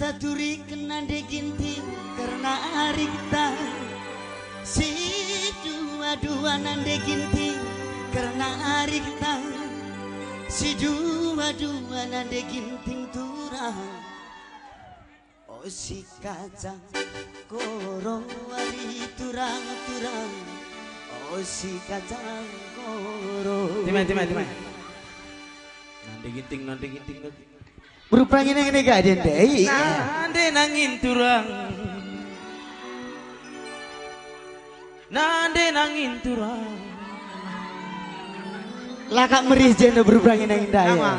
taturi kena deginti karena arikta si dua nande ginti karena arikta si dua nande ginting turah oh si kacang koro wari turang oh si kacang koro timai nande ginting berupangin yang ini gak ada nande nangin turang nande nangin turang lakak merih jeno berupangin yang indah ya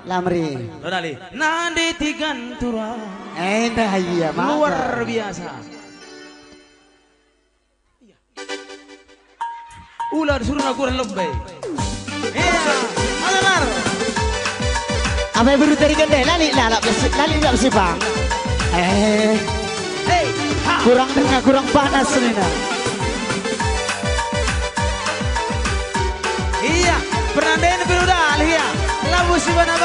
lamri Donali nande tigan turang indah iya luar biasa ular disuruh ngaku lembay alar apa yang baru tadi gede lali nggak bersih bang kurang dengar kurang panas Nina iya penandain biru dalih ya labu si bana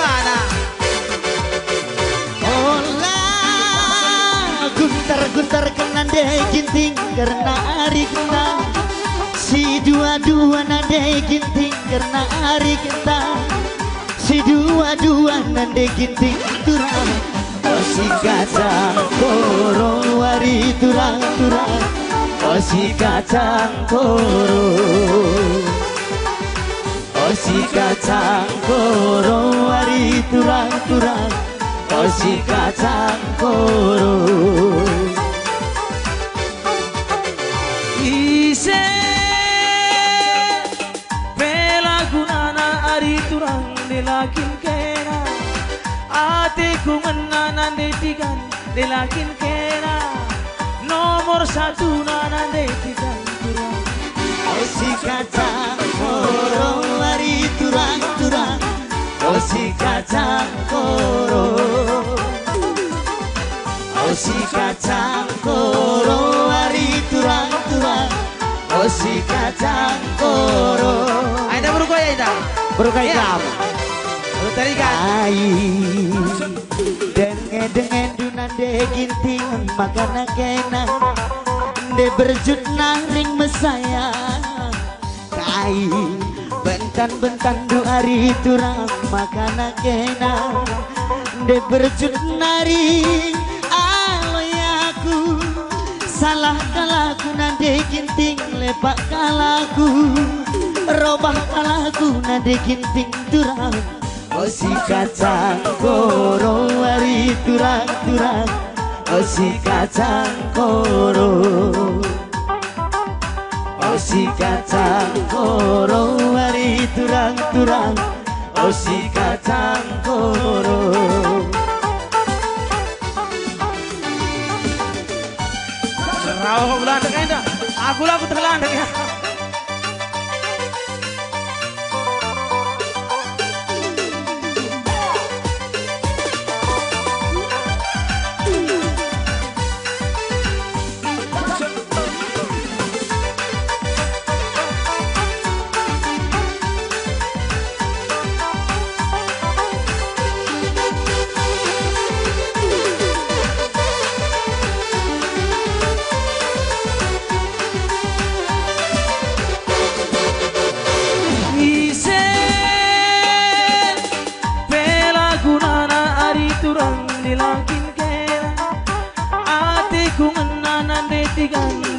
olah guntar kenande ginting karena hari kita si dua nande ginting karena hari kita si dua nande ginting turang oh si kacang koro wari turang oh si kacang koro oh si kacang koro wari turang oh si kacang koro ise pelagunana ari turang dilakin kena atiku menanan detikan dilakin kena nomor satu nanan detikan turang oh si kacang koro wari turang oh si kacang koro oh si kacang koro wari turang oh si kacang koro Aida berukaya Aida berukaya tarikan dengan dunande ginting makana kena de berjut naring mesaya kai bentan du ari turang makana kena de berjut naring aloyaku salah kalaku nande ginting lepak kalaku robah kalaku nande ginting turang oh si kacang koro wari turang oh si kacang koro oh si kacang koro wari turang oh si kacang koro Serau Belanda Aida aku laku terlandang ya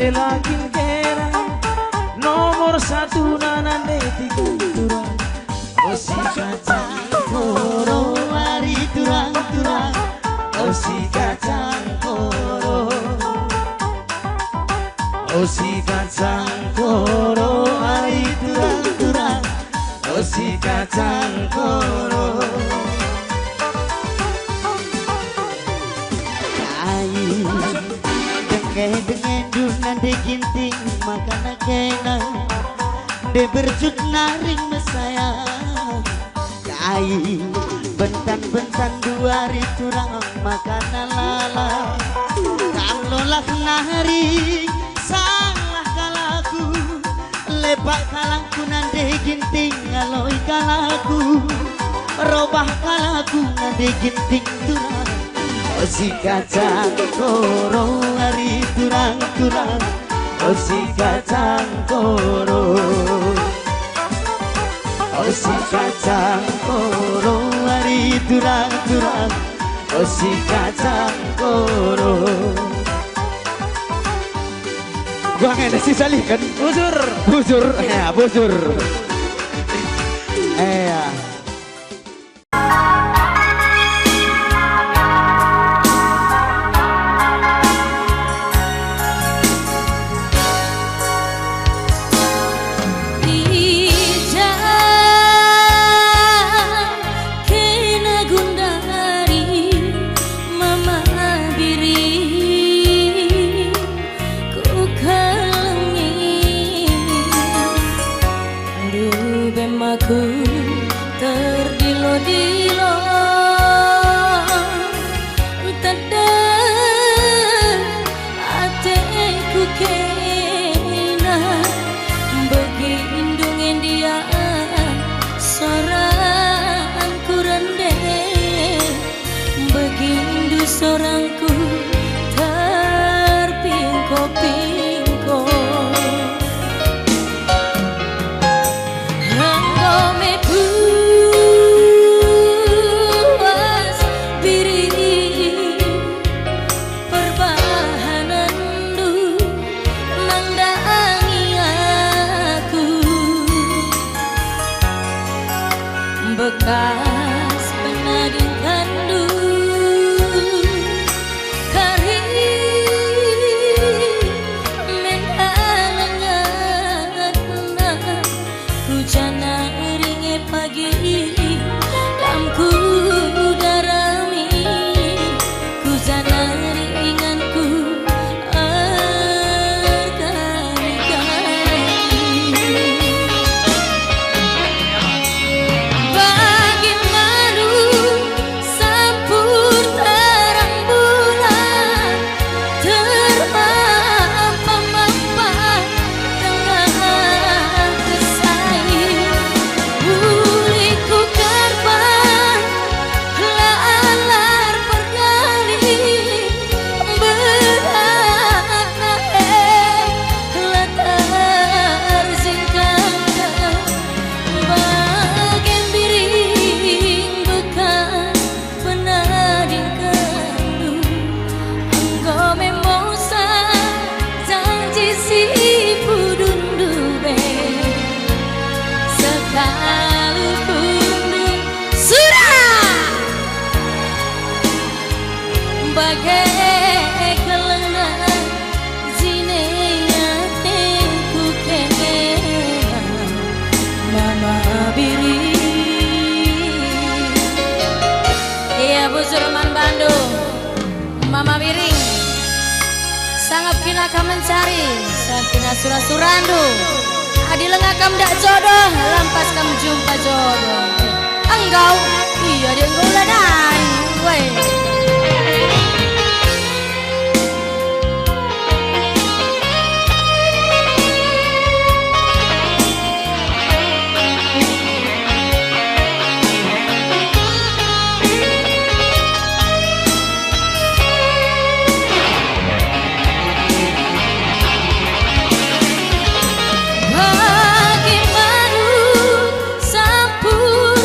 lakin kera nomor satu nanan detikan turang oh si kacang koro wari turang oh si kacang koro oh si kacang koro wari turang oh si kacang koro dengan dunande ginting makana kena de berjut naring mesaya kai bentan dua hari turang makana lala kalau lah nari salah kalaku lepak kalaku nande ginting aloi kalaku robah kalaku nande ginting turang oh si kacang koro hari turang-turang, oh si kacang koro, oh si kacang koro hari turang-turang, oh si kacang koro. Gua ngene sih salih kan busur ya busur ya. Aku terdilo-dilo tada ateku kena bagi indungin dia sorang kurende bagi indu sorangku terpingko-pingko. Bekas penading kandu kari mendalangan hujana ringe pagi lamku darami hujana ringanku bagai kelana zinenya teku kena mama biri. Iya Busurman Bandung Mama Biring sangat kina kam mencari sakina surasurandu adi lengah kam dak jodoh lampas kam jumpa jodoh enggau iya dia ngulanai weh. Bagi baru sampur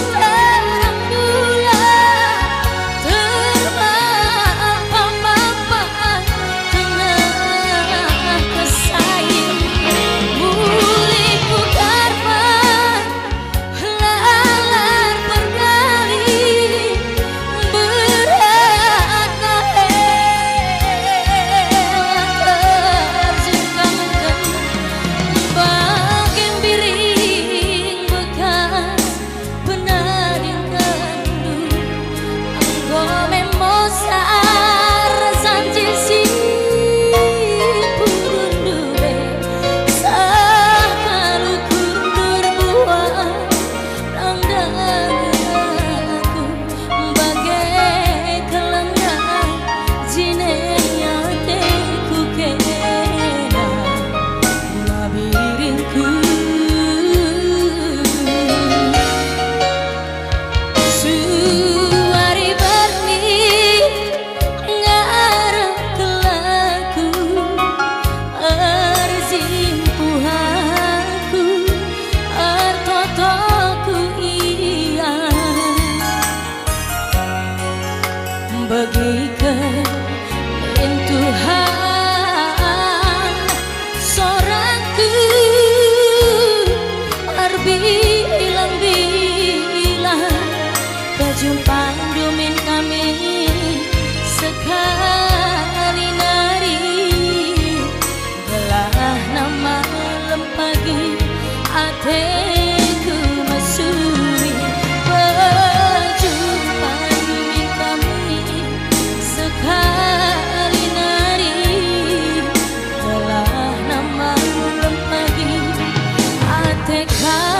Berjumpa dumin kami sekali nari belah nama lempagi hatiku masui. Berjumpa dumin kami sekali nari belah nama lempagi hatiku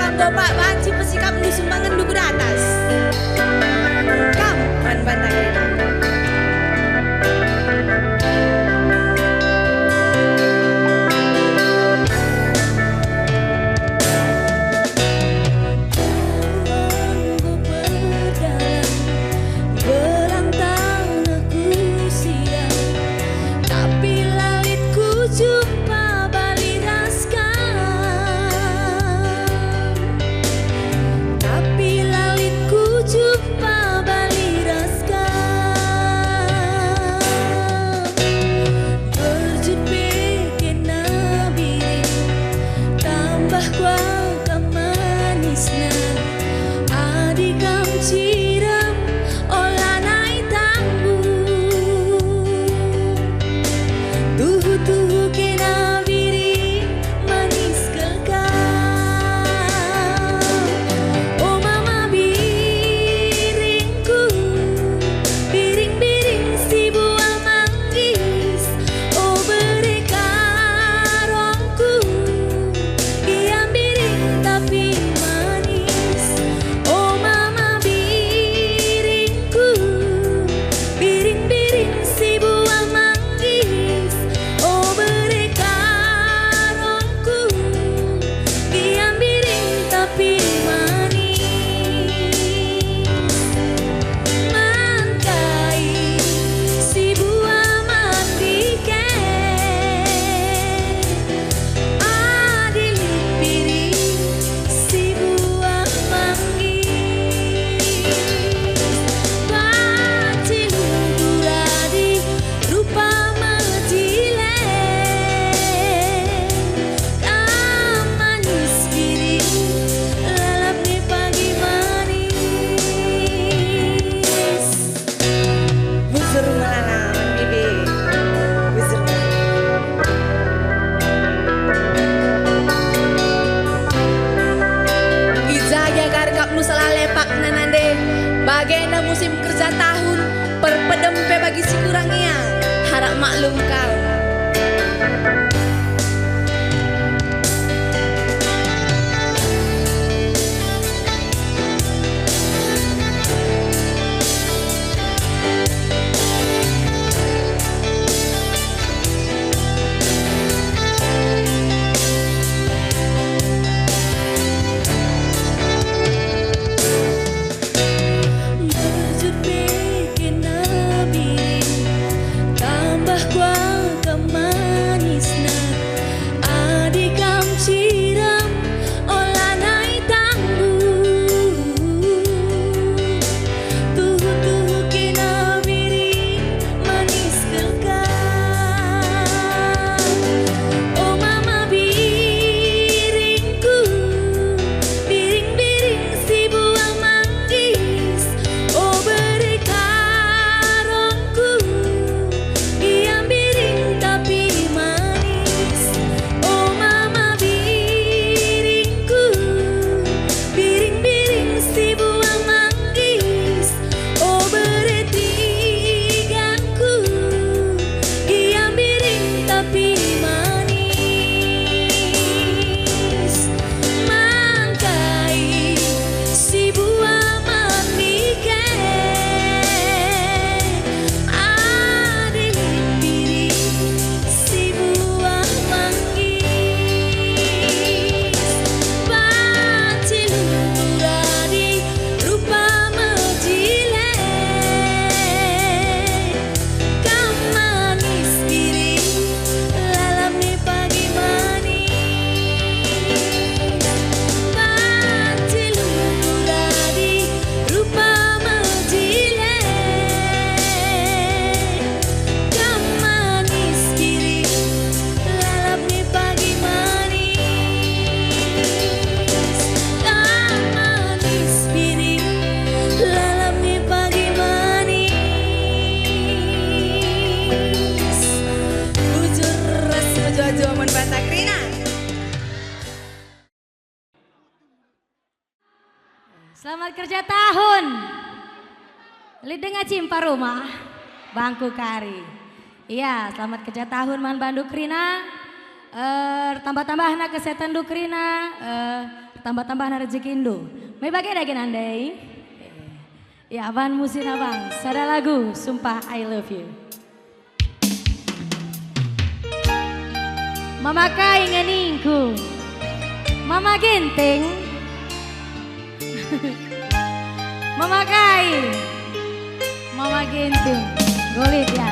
kanggo Pak Banci pesikap nu sumbangan duku atas. Kam man bantakrina. Bagena musim kerja tahun perpedempe bagi si kurangnya harap maklum kau. Selamat kerja tahun. Lidengah cimpa rumah, bangku kari. Iya, selamat kerja tahun man Banduk Rina. Tambah-tambah anak kesehatan Dukrina. tambah-tambahan rezeki Indo. May bagay lagi nandai. Ya aban musin abang, sada lagu Sumpah I Love You. Mama Kai nganingku, Mama Genteng, Mama Kai, Mama Genteng, golit ya.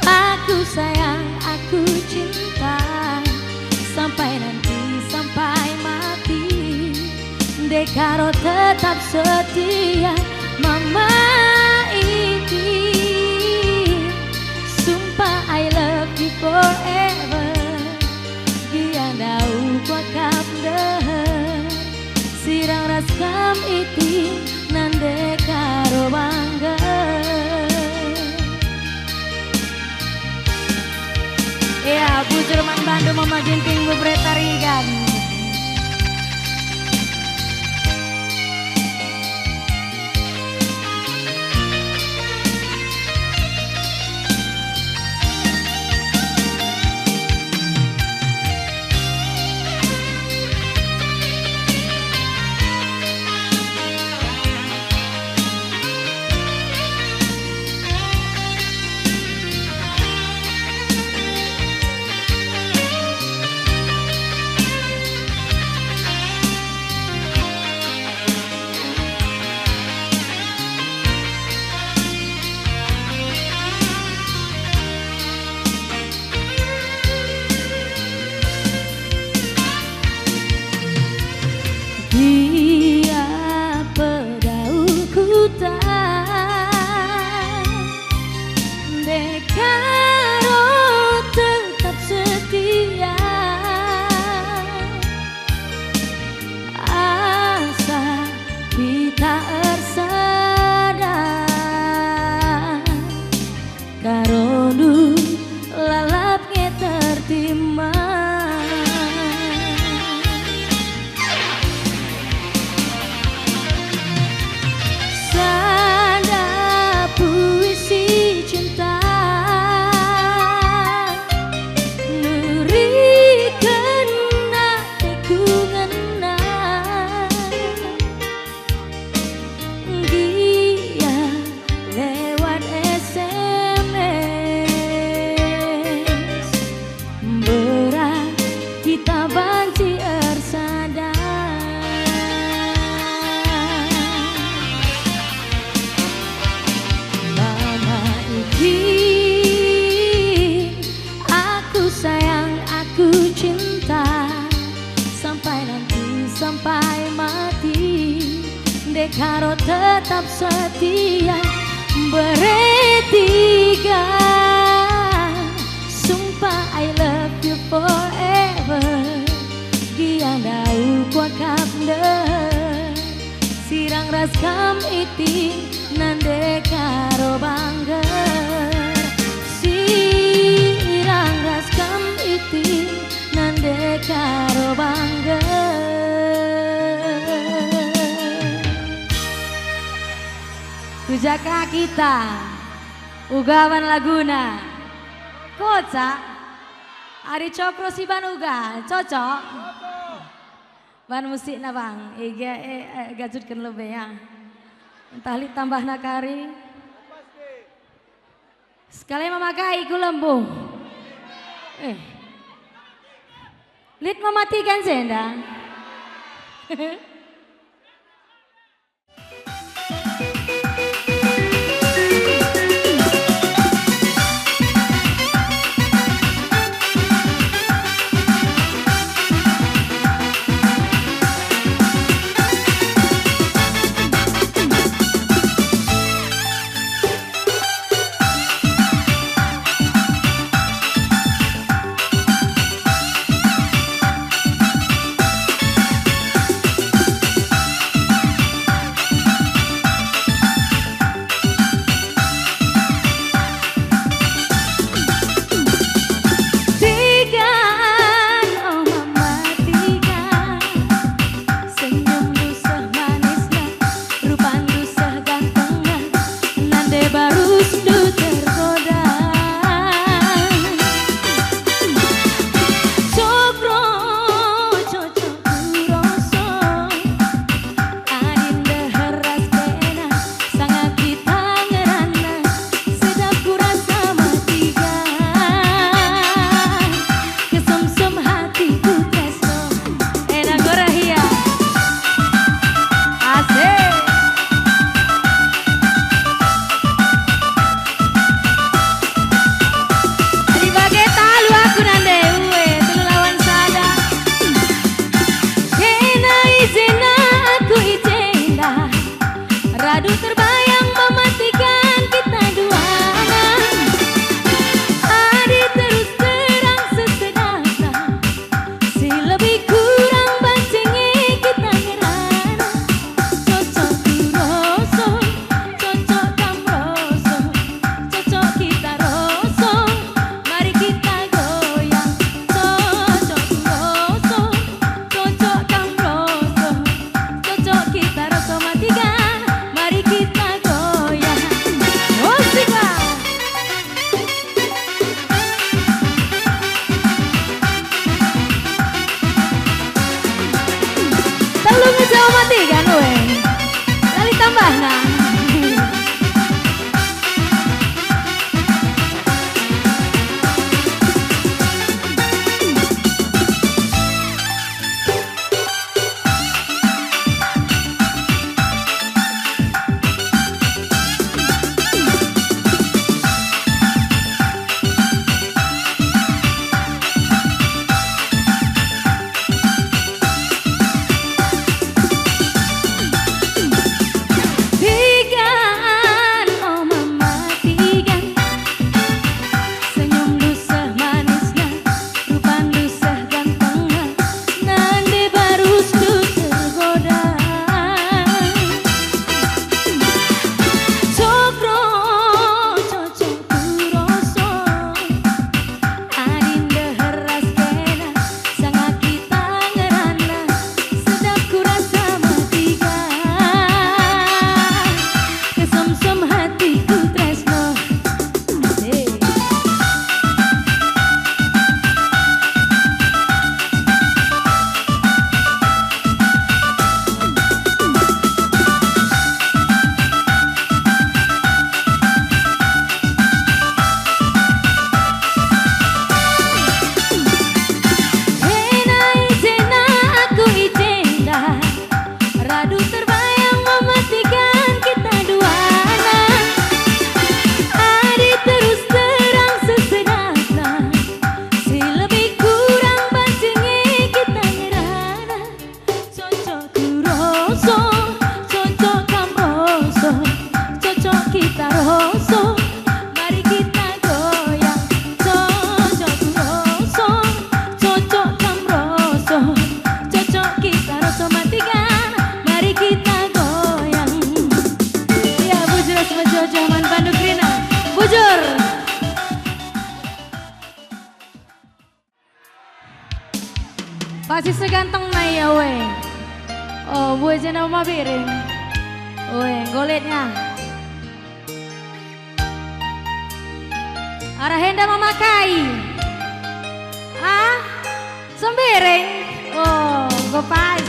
Aku sayang, aku cinta, sampai nanti, sampai mati, Dekaro tetap setia. Mama Iti, sumpah I love you forever. Dia dau kwa kap deher, sirang raskam iti nan Dekaro bangga. Ya, Bu Jerman Bandung Mama Ginting Bu Bretarigan. Dia pedau hutan, Dekaro tetap setia. Asa kita ersada, karonu lalapnya tertima. tetap setia bertiga. Sumpah I love you forever. Dia dau kwa kapde sirang ras kam iti nande karo bangger. Sirang ras kam iti nande karo bangger. Tujaka kita ugawan laguna koca Ari Cokro si ban uga cocok ban musik na bang ega gajutkan lebih ya entah li tambah nakari sekali memakai ku lembu lit mematikan sendang. Masih seganteng na ya we. Oh, buat jenama mama piring. We, goleknya. Arahenda memakai. Ah, sembiring. Oh, gue pas.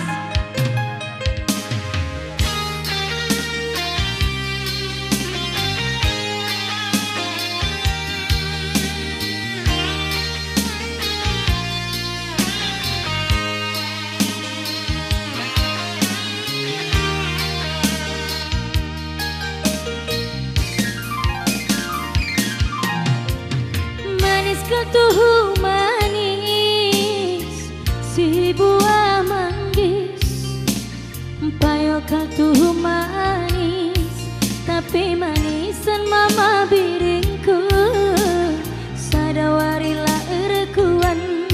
Ketuhu manis si buah manggis, payo ketuhu manis tapi manisan mama biringku. Sadawarila erekuan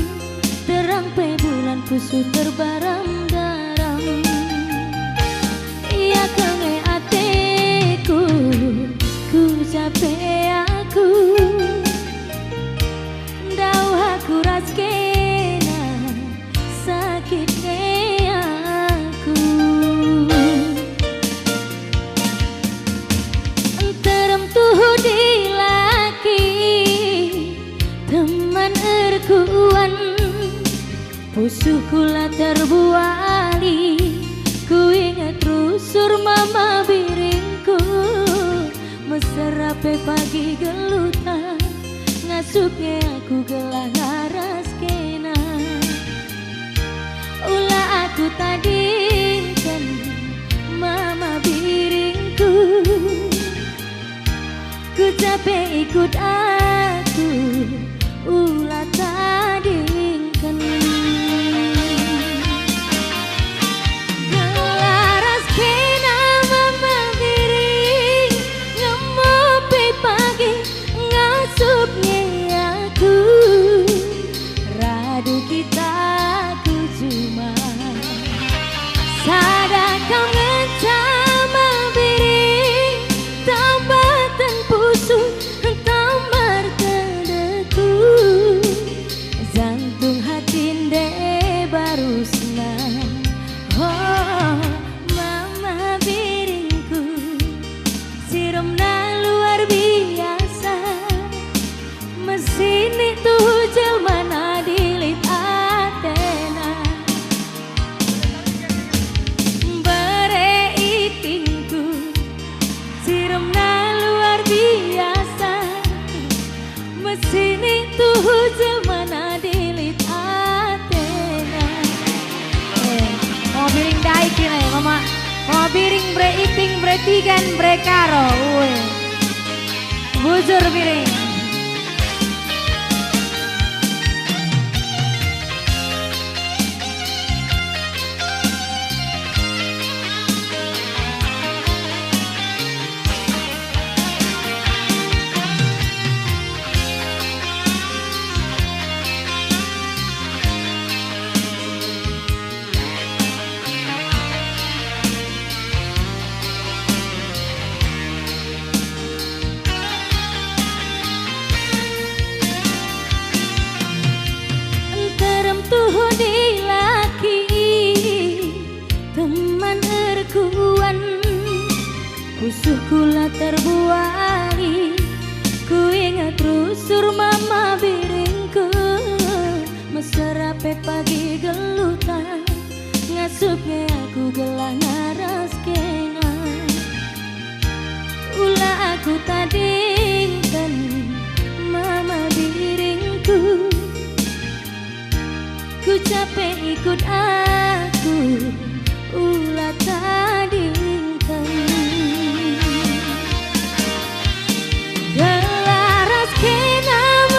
terang pe bulan pusu terbaram garam. Iya kange ateku ku capek aku. Aku raskena sakitnya aku. Terem tuh di laki teman erkuan, pusuh kula terbuali. Ku ingat rusur mama biringku, meserape pagi gelutan. Ngasupnya aku gelah ngaras kena. Ulah aku tadingkan mama biringku. Ku capek ikut aku. Ulah tadingkan. Gelaras kena mama biring. Ngemopi pagi ngasupnya. Radu kita ku cuma sadar kau ngecama biring tambatan pusu tamar kedeku jantung hati de baru senang. Oh mama biringku siromna luar biasa. Mesin itu jelmana dilit atena bereitingku siremna luar biasa. Mesin itu jelmana dilit atena. Mau piring daikin ya mama. Mau piring breiting bretigan brekaro. Bujur piring. Pusuh kula terbuali. Ku ingat rusur mama biringku, meserape pagi gelutan. Ngasupnya aku gelah ngaras kena. Ulah aku tadingkan mama biringku. Ku capek ikut aku. Ulah tadingkan. Gelaras kena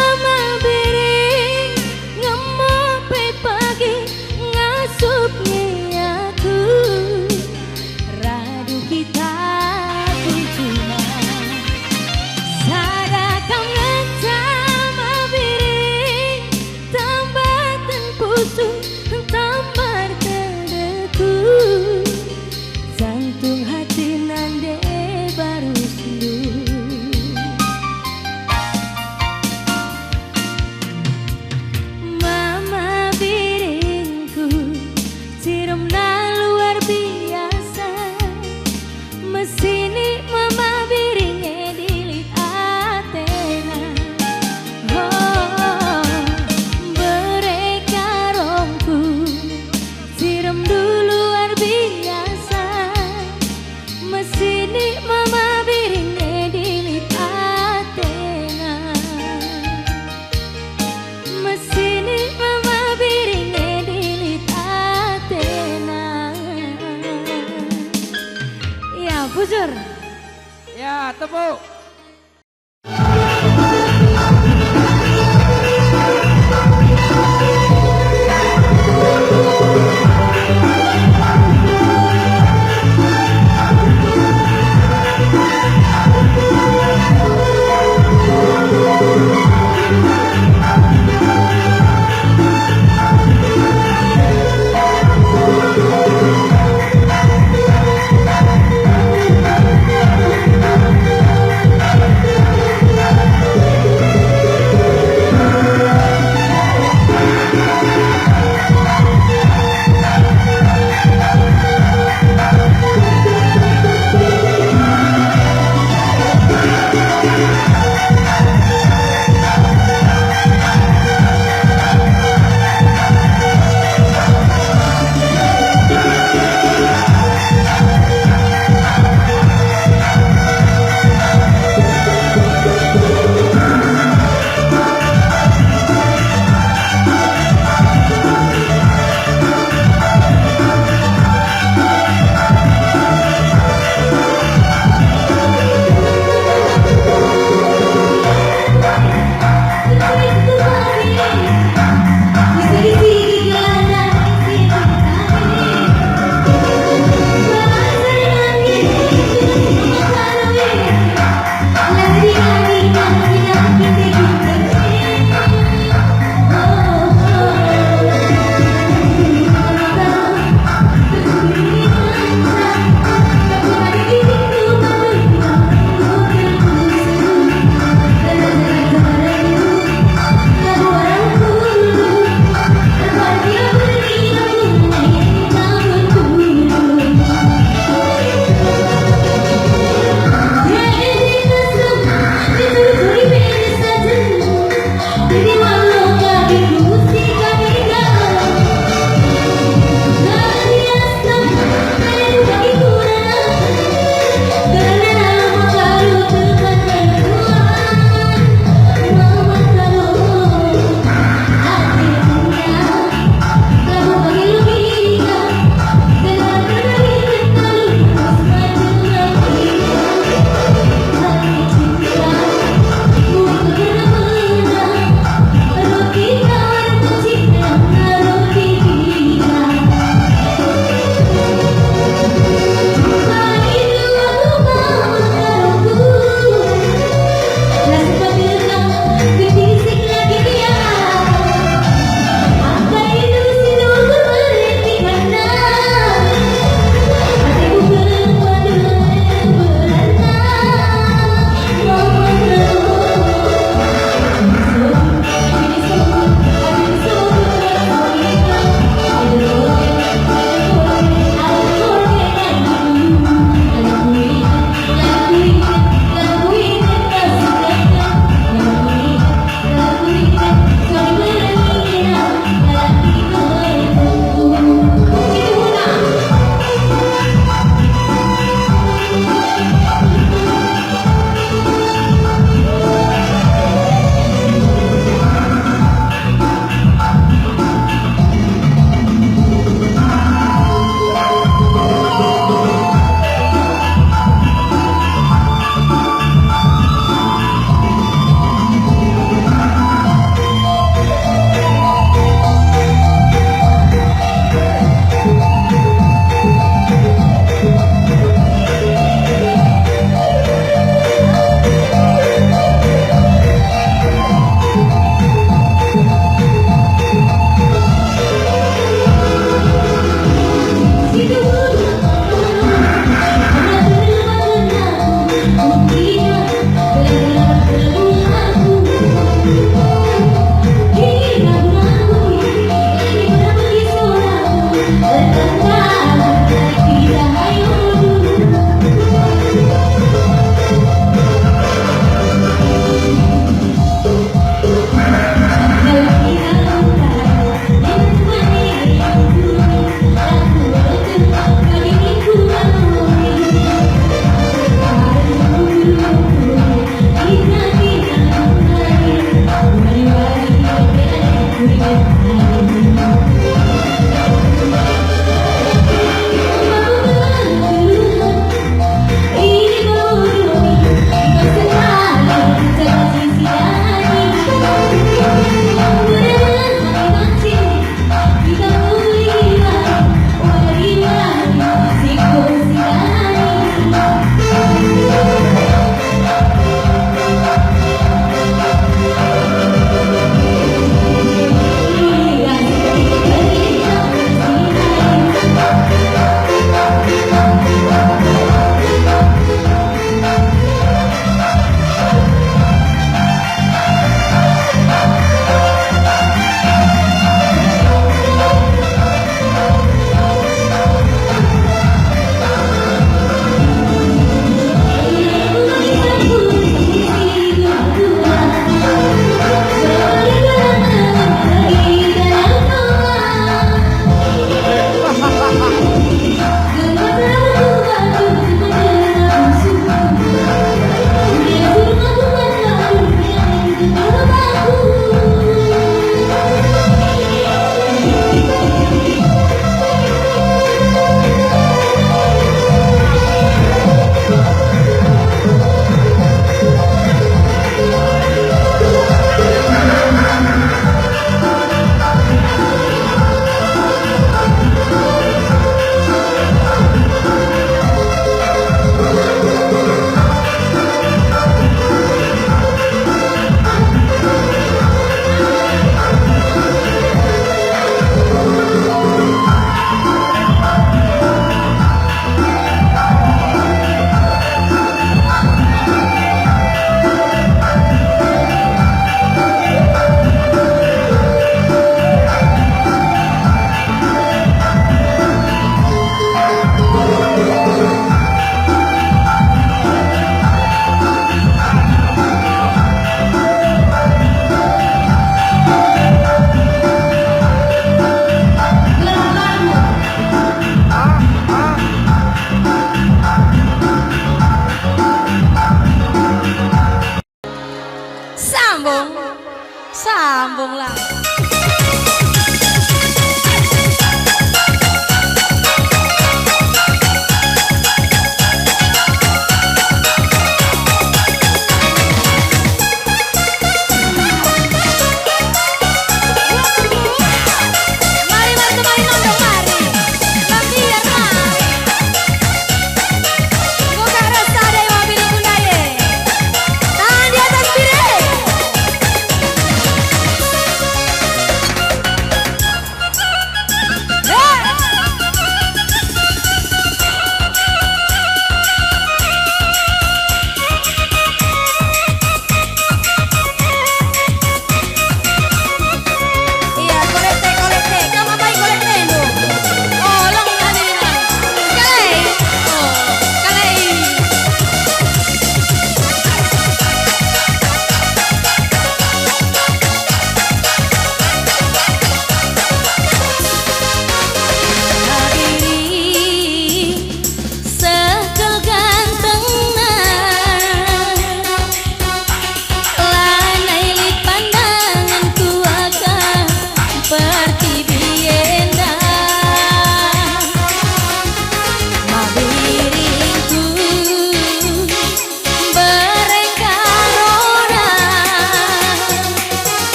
Sambung lah.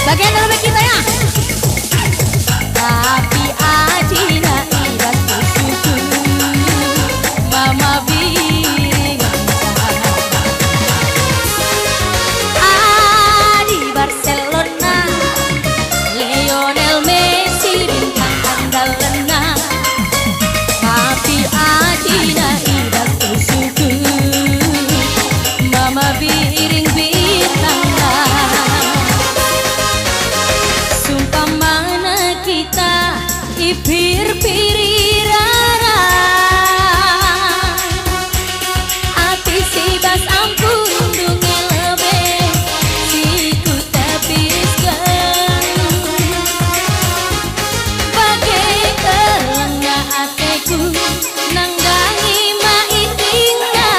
Bagian dalam kita ya. Tapi Adina iras bersyukur Mama biring Adi Barcelona Lionel Messi bintang andalana. Tapi Adina iras bersyukur Mama biring bintang ipir pirirara ati si bas ampun dungi lebe siku tepiskan bagai kelengga ateku nanggangi maitingna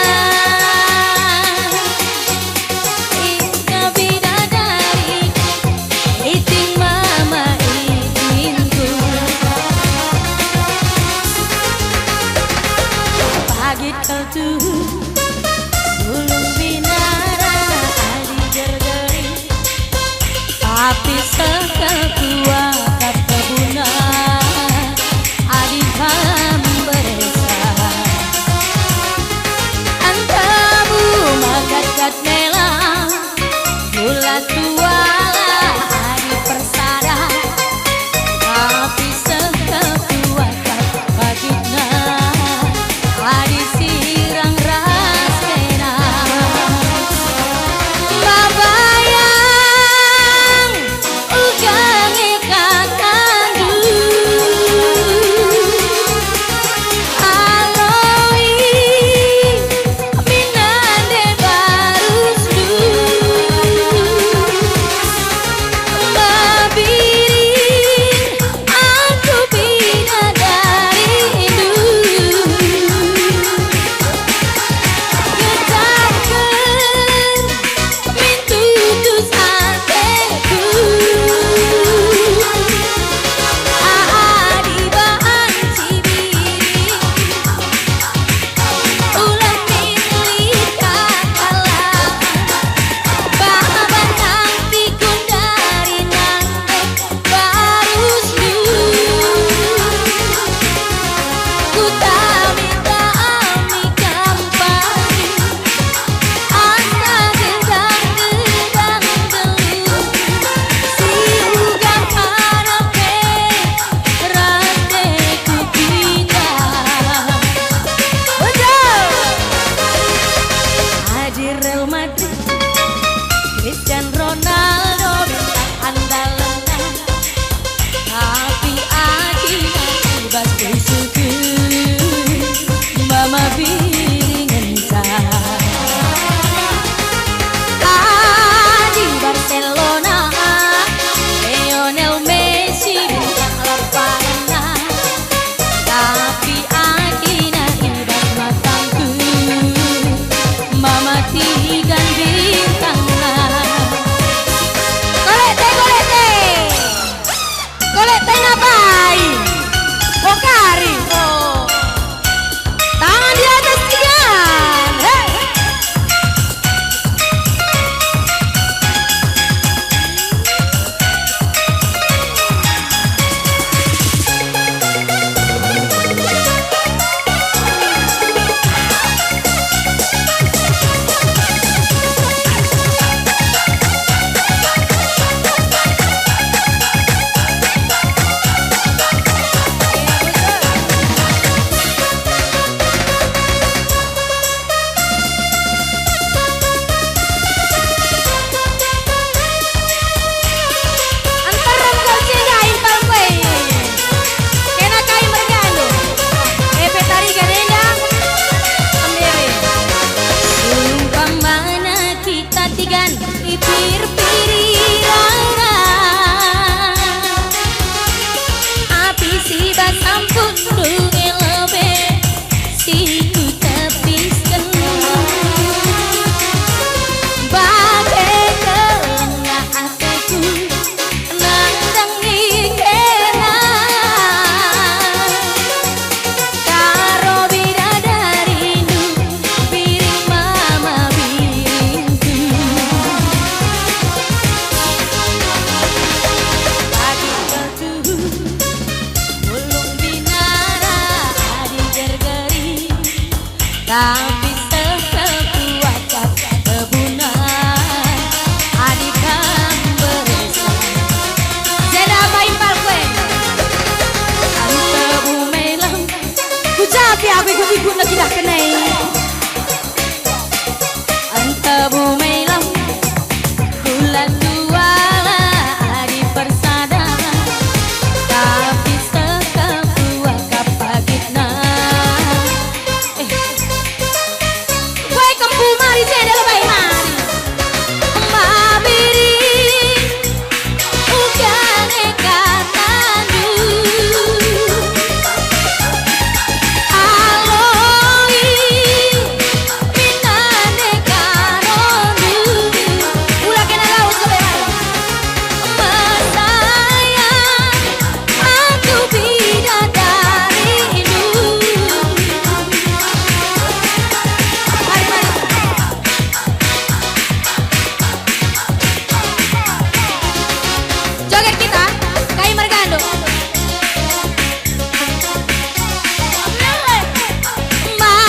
saksikan ipir pirirara api si basampun dunge lebe si ku tepisken bagai kelengah hatiku nandang ingkena karo bidadariku piring mama piringku pagi ketuh ulung binara adi gergeri tapi sekuat kebunan adi kamberesan zena bain palkwe ante bumelang kucapi aku ikut lagi dah kenai ante bumelang bulan dua adi persada tapi sekuat kapagitna kue kempu mari zena lebay mari mabiri ugane katandu aloi minane karondu ula kena laut lebay mesayang aku bidadarimu mari mari joget kita kai mergando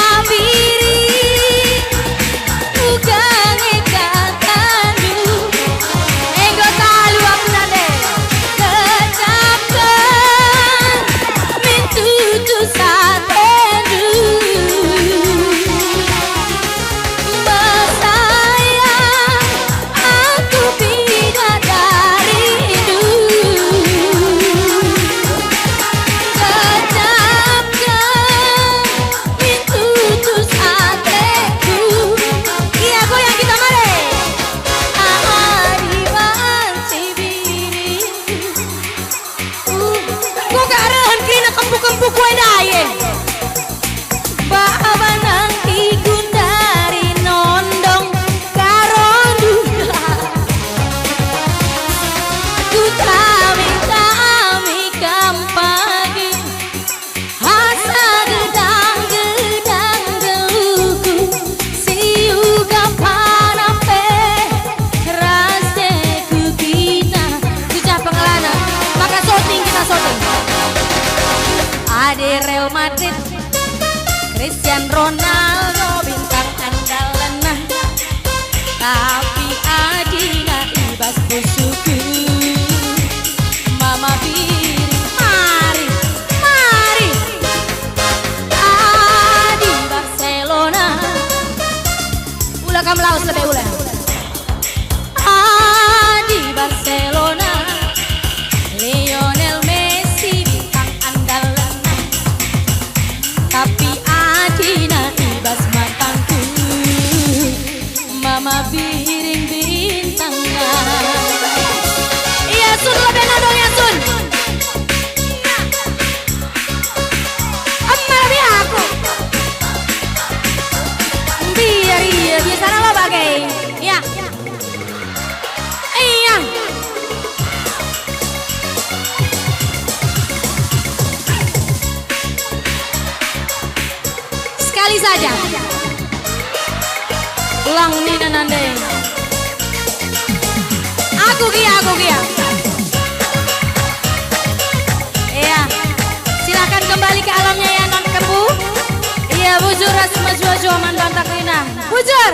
mabiri ugange katandu enggo talu apurane kecapkan mintutu satendu mesayang aku bidadarimu kecapkan mintutu sateku iya goyang kita mare adiwan cibiringku ku karahan kena kempu-kempu kue daye bawa nang igundari nondong karondu ku tami kampagi asa gedang geluku siuga panape raseku kita sudah pengelana maka shooting kita shooting ade Real Madrid Cristiano Ronaldo bintang andalan tapi adina ibas busuku mama piring mari mari adi Barcelona ula kam laos lebih ula adi Barcelona Lionel Messi bintang andalan tapi adina ibas matangku mama piring bintangnya iya sun lebih nado ya sun amma lebih aku biar iya biasa lo bagai ya iya sekali saja ulang nina nande aku kia iya silakan kembali ke alamnya ya non kembu iya bujur rasma jua mantan takrina bujur